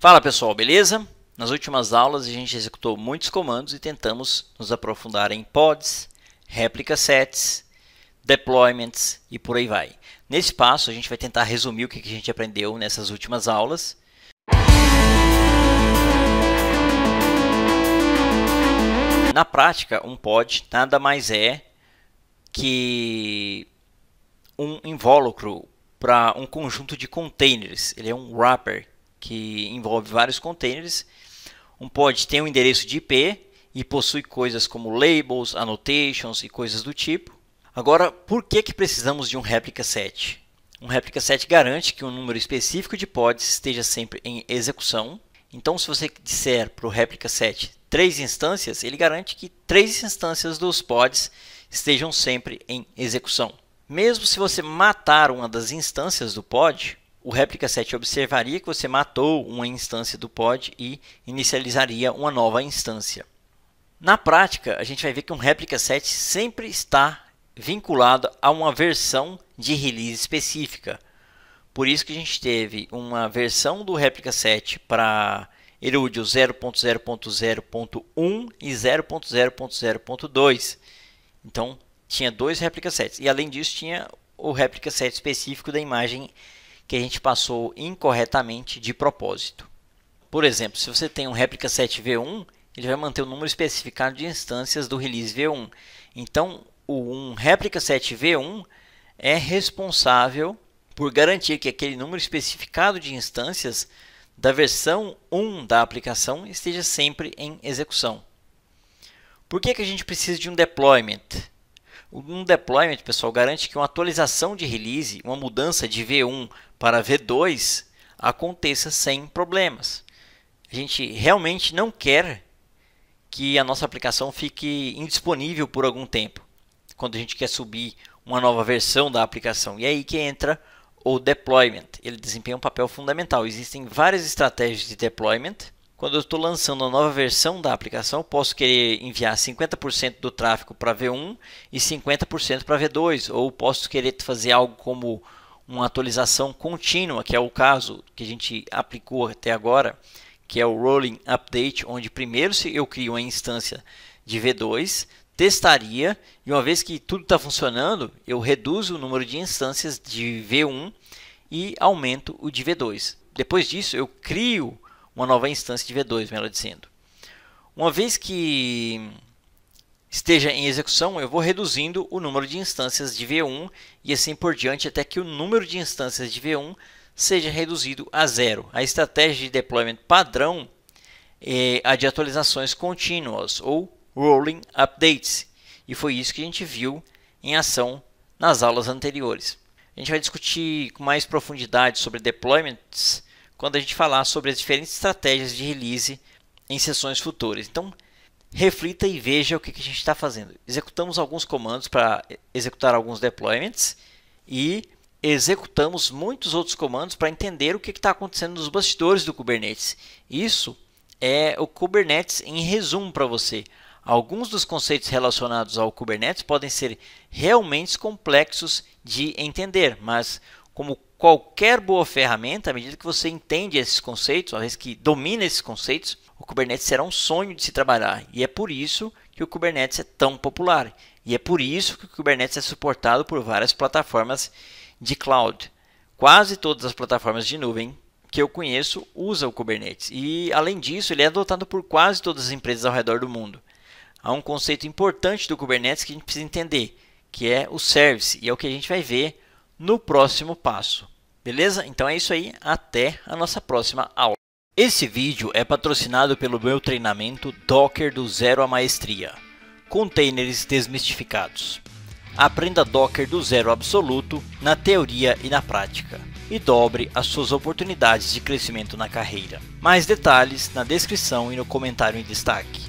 Fala pessoal, beleza? Nas últimas aulas a gente executou muitos comandos e tentamos nos aprofundar em pods, réplica sets, deployments e por aí vai. Nesse passo a gente vai tentar resumir o que a gente aprendeu nessas últimas aulas. Na prática, um pod nada mais é que um invólucro para um conjunto de containers. Ele é um wrapper que envolve vários containers. Um pod tem um endereço de IP e possui coisas como labels, annotations e coisas do tipo. Agora, por que precisamos de um réplica set? Um réplica set garante que um número específico de pods esteja sempre em execução. Então, se você disser para o réplica set 3 instâncias, ele garante que 3 instâncias dos pods estejam sempre em execução. Mesmo se você matar uma das instâncias do pod, o réplica set observaria que você matou uma instância do pod e inicializaria uma nova instância. Na prática, a gente vai ver que um réplica set sempre está vinculado a uma versão de release específica. Por isso que a gente teve uma versão do réplica set para Erudio 0.0.0.1 e 0.0.0.2. Então, tinha 2 réplica sets. E além disso, tinha o réplica set específico da imagem que a gente passou incorretamente de propósito. Por exemplo, se você tem um réplica set V1, ele vai manter o número especificado de instâncias do release V1. Então, um réplica set V1 é responsável por garantir que aquele número especificado de instâncias da versão 1 da aplicação esteja sempre em execução. Por que a gente precisa de um deployment? Um deployment, pessoal, garante que uma atualização de release, uma mudança de V1 para V2, aconteça sem problemas. A gente realmente não quer que a nossa aplicação fique indisponível por algum tempo, quando a gente quer subir uma nova versão da aplicação. E é aí que entra o deployment. Ele desempenha um papel fundamental. Existem várias estratégias de deployment. Quando eu estou lançando uma nova versão da aplicação, eu posso querer enviar 50% do tráfego para V1 e 50% para V2. Ou posso querer fazer algo como uma atualização contínua, que é o caso que a gente aplicou até agora, que é o Rolling Update, onde primeiro eu crio uma instância de V2, testaria, e uma vez que tudo está funcionando, eu reduzo o número de instâncias de V1 e aumento o de V2. Depois disso, eu crio uma nova instância de V2, melhor dizendo. Uma vez que esteja em execução, eu vou reduzindo o número de instâncias de V1 e assim por diante, até que o número de instâncias de V1 seja reduzido a 0. A estratégia de deployment padrão é a de atualizações contínuas, ou Rolling Updates. E foi isso que a gente viu em ação nas aulas anteriores. A gente vai discutir com mais profundidade sobre deployments quando a gente falar sobre as diferentes estratégias de release em sessões futuras. Então, reflita e veja o que a gente está fazendo. Executamos alguns comandos para executar alguns deployments e executamos muitos outros comandos para entender o que está acontecendo nos bastidores do Kubernetes. Isso é o Kubernetes em resumo para você. Alguns dos conceitos relacionados ao Kubernetes podem ser realmente complexos de entender, mas como qualquer boa ferramenta, à medida que você entende esses conceitos, uma vez que domina esses conceitos, o Kubernetes será um sonho de se trabalhar. E é por isso que o Kubernetes é tão popular. E é por isso que o Kubernetes é suportado por várias plataformas de cloud. Quase todas as plataformas de nuvem que eu conheço usam o Kubernetes. E, além disso, ele é adotado por quase todas as empresas ao redor do mundo. Há um conceito importante do Kubernetes que a gente precisa entender, que é o service. E é o que a gente vai ver no próximo passo. Beleza? Então é isso aí. Até a nossa próxima aula. Esse vídeo é patrocinado pelo meu treinamento Docker do Zero à Maestria. Containers desmistificados. Aprenda Docker do zero absoluto na teoria e na prática. E dobre as suas oportunidades de crescimento na carreira. Mais detalhes na descrição e no comentário em destaque.